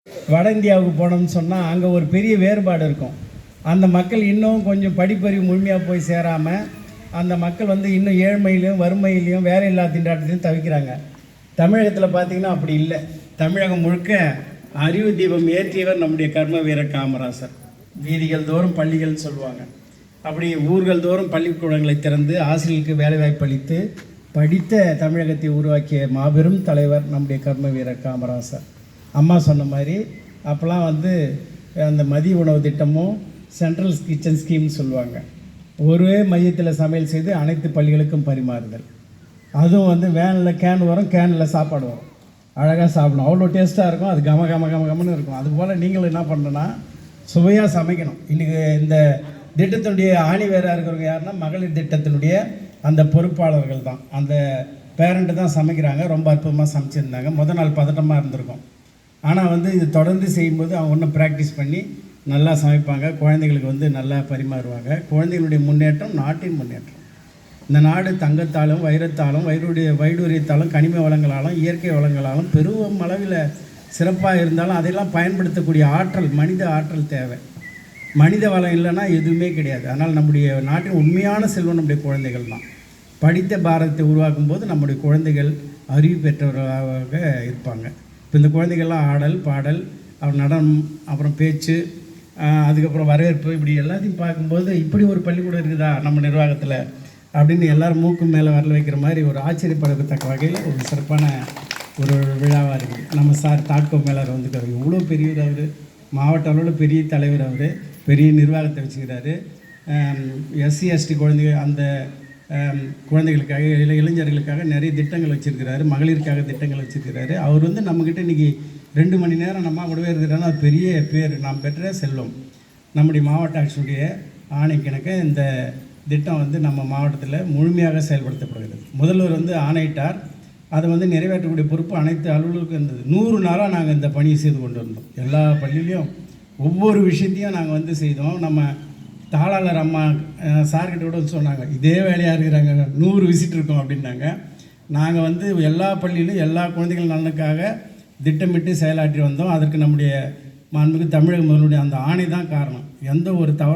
வட இந்தியாவுக்கு போனோம்னு சொன்னால் அங்கே ஒரு பெரிய வேறுபாடு இருக்கும். அந்த மக்கள் இன்னும் கொஞ்சம் படிப்பறிவு முழுமையாக போய் சேராமல் அந்த மக்கள் இன்னும் ஏழ்மையிலையும் வறுமையிலையும் வேலையில்லா திண்டாட்டத்தையும் தவிக்கிறாங்க. தமிழகத்தில் பார்த்திங்கன்னா அப்படி இல்லை. தமிழகம் முழுக்க அறிவு தீபம் ஏற்றியவர் நம்முடைய கர்ம வீரர் காமராசர். வீதிகள் தோறும் பள்ளிகள்னு சொல்லுவாங்க. அப்படி ஊர்கள் தோறும் பள்ளிக்கூடங்களை திறந்து ஆசிரியர்களுக்கு வேலைவாய்ப்பு அளித்து படித்த தமிழகத்தை உருவாக்கிய மாபெரும் தலைவர் நம்முடைய கர்ம வீரர் காமராசர். அம்மா சொன்ன மாதிரி அப்போலாம் அந்த மதிய உணவு திட்டமும் சென்ட்ரல் கிச்சன் ஸ்கீம்னு சொல்லுவாங்க. ஒரே மையத்தில் சமையல் செய்து அனைத்து பள்ளிகளுக்கும் பரிமாறுதல். அதுவும் வேனில் கேன் வரும், கேனில் சாப்பாடு வரும். அழகாக சாப்பிடணும், அவ்வளோ டேஸ்ட்டாக இருக்கும். அது கம கம கம கமன்னு இருக்கும். அதுபோல் நீங்களும் என்ன பண்ணணுன்னா சுவையாக சமைக்கணும். இன்றைக்கி இந்த திட்டத்தினுடைய ஆணி வேறாக இருக்கிறவங்க யாருன்னா மகளிர் திட்டத்தினுடைய அந்த பொறுப்பாளர்கள் தான். அந்த பேரண்ட்டு தான் சமைக்கிறாங்க. ரொம்ப அற்புதமாக சமைச்சிருந்தாங்க. முதல் நாள் பதட்டமாக இருந்திருக்கும். ஆனால் இது தொடர்ந்து செய்யும்போது அவங்க ஒன்றும் ப்ராக்டிஸ் பண்ணி நல்லா சமைப்பாங்க. குழந்தைகளுக்கு நல்லா பரிமாறுவாங்க. குழந்தைகளுடைய முன்னேற்றம் நாட்டின் முன்னேற்றம். இந்த நாடு தங்கத்தாலும் வைரத்தாலும் வைடூரியத்தாலும் கனிம வளங்களாலும் இயற்கை வளங்களாலும் பெரும் அளவில் சிறப்பாக இருந்தாலும் அதையெல்லாம் பயன்படுத்தக்கூடிய ஆற்றல், மனித ஆற்றல் தேவை. மனித வளம் இல்லைன்னா எதுவுமே கிடையாது. அதனால் நம்முடைய நாட்டின் உண்மையான செல்வம் நம்முடைய குழந்தைகள் தான். படித்த பாரதத்தை உருவாக்கும் போது நம்முடைய குழந்தைகள் அறிவு பெற்றவர்களாக இருப்பாங்க. இப்போ இந்த குழந்தைகள்லாம் ஆடல், பாடல், நடனம், அப்புறம் பேச்சு, அதுக்கப்புறம் வரவேற்பு, இப்படி எல்லாத்தையும் பார்க்கும்போது இப்படி ஒரு பள்ளிக்கூடம் இருக்குதா நம்ம நிர்வாகத்தில் அப்படின்னு எல்லோரும் மூக்கு மேலே வரல வைக்கிற மாதிரி ஒரு ஆச்சரியப்படத்தக்க வகையில் ஒரு சிறப்பான ஒரு விழாவாக இருக்குது. நம்ம சார் தாட்கோ மேலர் இவ்வளோ பெரியவர். அவர் மாவட்ட அளவில் பெரிய தலைவர். அவர் பெரிய நிர்வாகத்தை வச்சுக்கிறாரு. எஸ்சி எஸ்டி குழந்தைகள் அந்த குழந்தைகளுக்காக இளைஞர்களுக்காக நிறைய திட்டங்கள் வச்சுருக்கிறாரு. மகளிருக்காக திட்டங்கள் வச்சுருக்கிறாரு. அவர் நம்மக்கிட்ட இன்றைக்கி 2 மணி நேரம் நம்ம கூடவே இருக்கிறாங்கன்னா அது பெரிய பேர். நாம் பெற்ற செல்வம். நம்முடைய மாவட்ட ஆட்சியுடைய ஆணைக்கிணக்க இந்த திட்டம் நம்ம மாவட்டத்தில் முழுமையாக செயல்படுத்தப்படுகிறது. முதல்வர் ஆணையிட்டார். அதை நிறைவேற்றக்கூடிய பொறுப்பு அனைத்து அலுவலர்களுக்கும் இருந்தது. 100 நாளாக நாங்கள் இந்த பணியை செய்து கொண்டு வந்தோம். எல்லா பள்ளியிலையும் ஒவ்வொரு விஷயத்தையும் நாங்கள் செய்தோம். நம்ம தாளாளர் அம்மா சார்கிட்ட கூட சொன்னாங்க, இதே வேலையாக இருக்கிறாங்க, 100 விசிட் இருக்கோம் அப்படின்னாங்க. நாங்கள் எல்லா பள்ளியிலும் எல்லா குழந்தைகள் நலனுக்காக திட்டமிட்டு செயலாற்றி வந்தோம். அதற்கு நம்முடைய மாண்புமிகு தமிழக முதல்வருடைய அந்த ஆணை தான் காரணம். எந்த ஒரு தவறு